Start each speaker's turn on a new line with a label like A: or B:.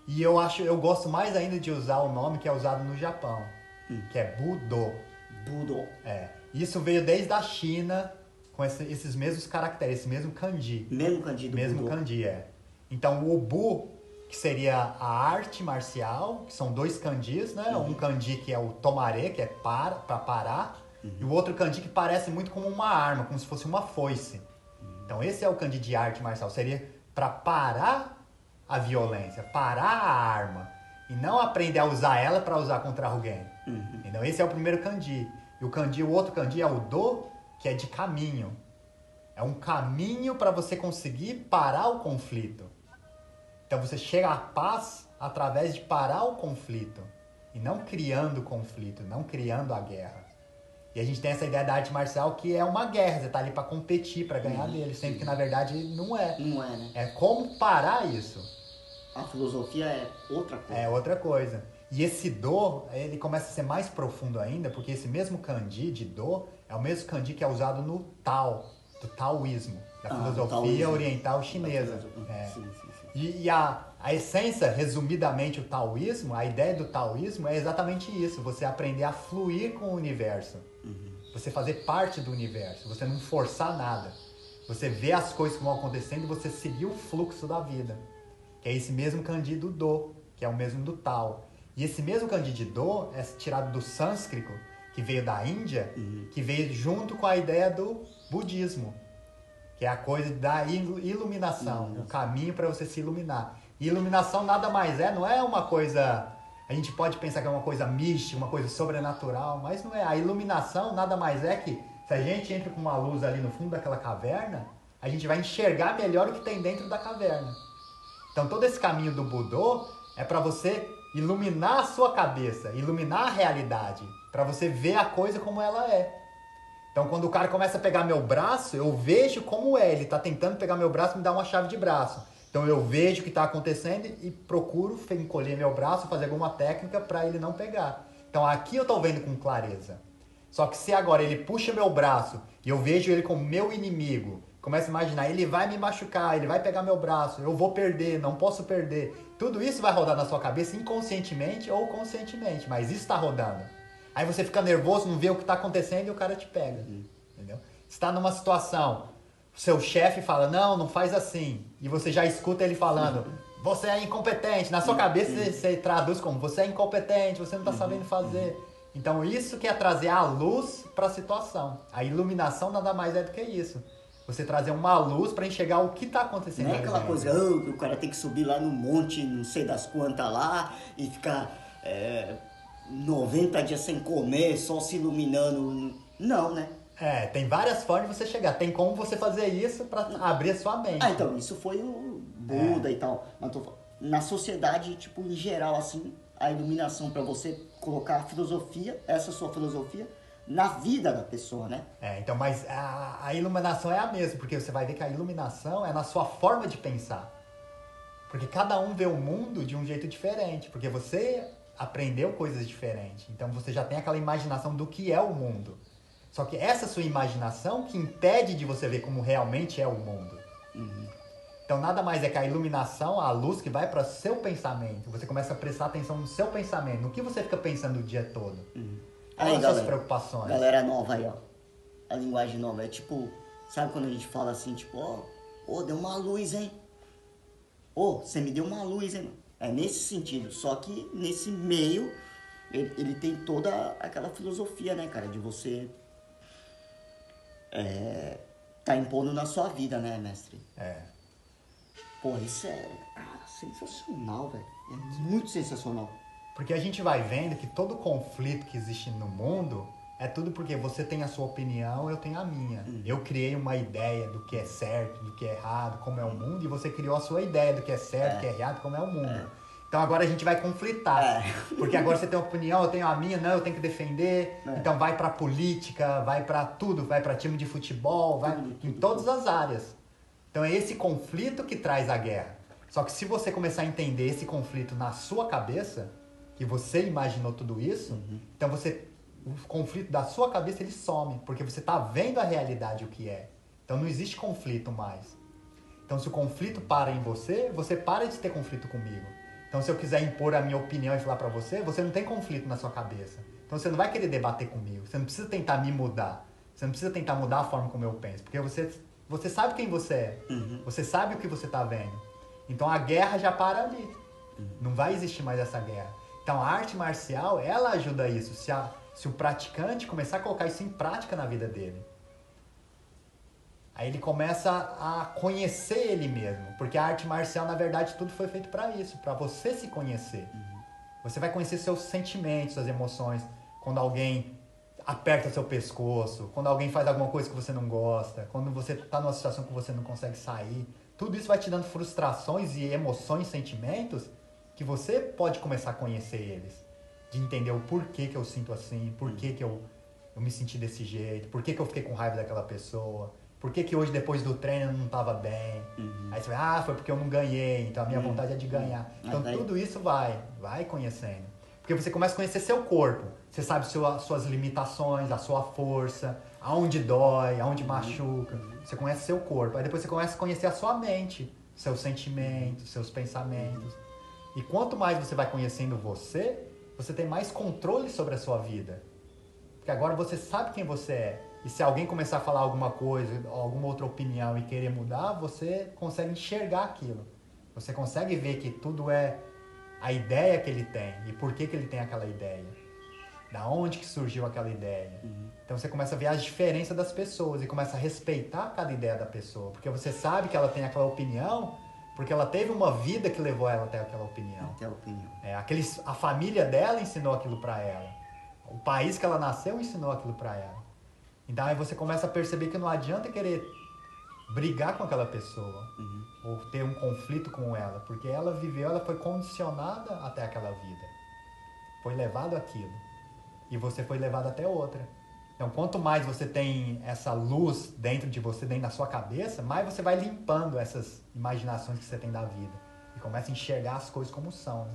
A: E eu gosto mais ainda de usar o nome que é usado no Japão, que é Budo.
B: Budo.
A: Isso veio desde a China com esses mesmos caracteres, esse mesmo kanji.
B: Mesmo kanji do
A: Mesmo
B: Budo.
A: kanji, Então o Bu, que seria a arte marcial, que são 2 kanjis, né? Um kanji que é o tomare, que é para parar, e o outro kanji que parece muito como uma arma, como se fosse uma foice. Então esse é o kanji de arte marcial, seria para parar a violência, parar a arma, e não aprender a usar ela para usar contra alguém. Então esse é o primeiro kanji. E o outro kanji é o Do, que é de caminho. É um caminho para você conseguir parar o conflito. Então você chega à paz através de parar o conflito. E não criando conflito, não criando a guerra. E a gente tem essa ideia da arte marcial que é uma guerra. Você tá ali para competir, para ganhar dele. Sendo que na verdade não é.
B: Não é, né?
A: É como parar isso.
B: A filosofia é outra coisa.
A: É outra coisa. E esse Do, ele começa a ser mais profundo ainda, porque esse mesmo kanji de Do é o mesmo kanji que é usado no Tao, do taoísmo, da filosofia
B: taoísmo.
A: oriental chinesa.
B: Sim.
A: E a essência, resumidamente, o taoísmo, a ideia do taoísmo é exatamente isso, você aprender a fluir com o universo. Você fazer parte do universo, você não forçar nada. Você vê as coisas que vão acontecendo e você seguir o fluxo da vida. Que é esse mesmo kanji do Do, que é o mesmo do Tao. E esse mesmo kanji de Do é tirado do sânscrito, que veio da Índia, que veio junto com a ideia do budismo, que é a coisa da iluminação, o caminho para você se iluminar. E iluminação nada mais não é uma coisa... A gente pode pensar que é uma coisa mística, uma coisa sobrenatural, mas não é. A iluminação nada mais é que se a gente entra com uma luz ali no fundo daquela caverna, a gente vai enxergar melhor o que tem dentro da caverna. Então todo esse caminho do Budô é para você iluminar a sua cabeça, iluminar a realidade, para você ver a coisa como ela é. Então quando o cara começa a pegar meu braço, eu vejo como é. Ele está tentando pegar meu braço e me dar uma chave de braço. Então eu vejo o que está acontecendo e procuro encolher meu braço, fazer alguma técnica para ele não pegar. Então aqui eu estou vendo com clareza. Só que se agora ele puxa meu braço e eu vejo ele como meu inimigo, começo a imaginar, ele vai me machucar, ele vai pegar meu braço, eu vou perder, não posso perder. Tudo isso vai rodar na sua cabeça inconscientemente ou conscientemente, mas isso está rodando. Aí você fica nervoso, não vê o que está acontecendo e o cara te pega. Entendeu? Você está numa situação, seu chefe fala, não faz assim. E você já escuta ele falando, você é incompetente. Na sua cabeça você traduz como, você é incompetente, você não está sabendo fazer. Então isso que é trazer a luz para a situação. A iluminação nada mais é do que isso. Você trazer uma luz para enxergar o que está acontecendo.
B: Não é aquela coisa que o cara tem que subir lá no monte, não sei das quantas lá, e ficar 90 dias sem comer, só se iluminando. Não, né?
A: Tem várias formas de você chegar. Tem como você fazer isso para abrir a sua mente.
B: Então, isso foi o Buda e tal. Mas na sociedade, tipo, em geral, assim, a iluminação para você colocar a filosofia, essa sua filosofia, na vida da pessoa, né?
A: Então, mas a iluminação é a mesma, porque você vai ver que a iluminação é na sua forma de pensar. Porque cada um vê o mundo de um jeito diferente, porque você aprendeu coisas diferentes. Então você já tem aquela imaginação do que é o mundo. Só que essa sua imaginação que impede de você ver como realmente é o mundo. Então nada mais é que a iluminação, a luz que vai para o seu pensamento. Você começa a prestar atenção no seu pensamento, no que você fica pensando o dia todo.
B: Aí,
A: Quais são as suas preocupações?
B: Galera nova aí, ó. A linguagem nova é tipo, sabe quando a gente fala assim, tipo, deu uma luz, hein? Você me deu uma luz, hein? É nesse sentido, só que nesse meio ele tem toda aquela filosofia, né, cara, de você tá impondo na sua vida, né, mestre? Pô, isso é sensacional, velho. É muito sensacional.
A: Porque a gente vai vendo que todo conflito que existe no mundo é tudo porque você tem a sua opinião, eu tenho a minha. Eu criei uma ideia do que é certo, do que é errado, como é o mundo, e você criou a sua ideia do que é certo, do que é errado, como é o mundo. Então agora a gente vai conflitar. Porque agora você tem uma opinião, eu tenho a minha, não, eu tenho que defender. Então vai pra política, vai pra tudo, vai pra time de futebol, vai em todas as áreas. Então é esse conflito que traz a guerra. Só que se você começar a entender esse conflito na sua cabeça, que você imaginou tudo isso, então o conflito da sua cabeça ele some, porque você está vendo a realidade o que é. Então não existe conflito mais. Então se o conflito para em você, você para de ter conflito comigo. Então, se eu quiser impor a minha opinião e falar pra você, você não tem conflito na sua cabeça. Então, você não vai querer debater comigo. Você não precisa tentar me mudar. Você não precisa tentar mudar a forma como eu penso. Porque você sabe quem você é. Você sabe o que você tá vendo. Então, a guerra já para ali. Não vai existir mais essa guerra. Então, a arte marcial, ela ajuda isso. Se o praticante começar a colocar isso em prática na vida dele. Aí ele começa a conhecer ele mesmo. Porque a arte marcial, na verdade, tudo foi feito para isso. Para você se conhecer. Você vai conhecer seus sentimentos, suas emoções. Quando alguém aperta seu pescoço. Quando alguém faz alguma coisa que você não gosta. Quando você está numa situação que você não consegue sair. Tudo isso vai te dando frustrações e emoções, sentimentos. Que você pode começar a conhecer eles. De entender o porquê que eu sinto assim. Porquê que eu me senti desse jeito. Porquê que eu fiquei com raiva daquela pessoa. Por que hoje, depois do treino, eu não estava bem? Aí você vai, foi porque eu não ganhei, então a minha vontade é de ganhar. Então tudo isso vai conhecendo. Porque você começa a conhecer seu corpo. Você sabe suas limitações, a sua força, aonde dói, aonde machuca. Você conhece seu corpo. Aí depois você começa a conhecer a sua mente, seus sentimentos, seus pensamentos. E quanto mais você vai conhecendo você tem mais controle sobre a sua vida. Porque agora você sabe quem você é. E se alguém começar a falar alguma coisa, alguma outra opinião e querer mudar, você consegue enxergar aquilo. Você consegue ver que tudo é a ideia que ele tem e por que ele tem aquela ideia. Da onde que surgiu aquela ideia. Então você começa a ver as diferenças das pessoas e começa a respeitar cada ideia da pessoa. Porque você sabe que ela tem aquela opinião porque ela teve uma vida que levou ela até aquela opinião.
B: Até a opinião.
A: A família dela ensinou aquilo pra ela. O país que ela nasceu ensinou aquilo pra ela. Então aí você começa a perceber que não adianta querer brigar com aquela pessoa ou ter um conflito com ela, porque ela foi condicionada até aquela vida. Foi levado àquilo. E você foi levado até outra. Então quanto mais você tem essa luz dentro de você, dentro da sua cabeça, mais você vai limpando essas imaginações que você tem da vida. E começa a enxergar as coisas como são, né?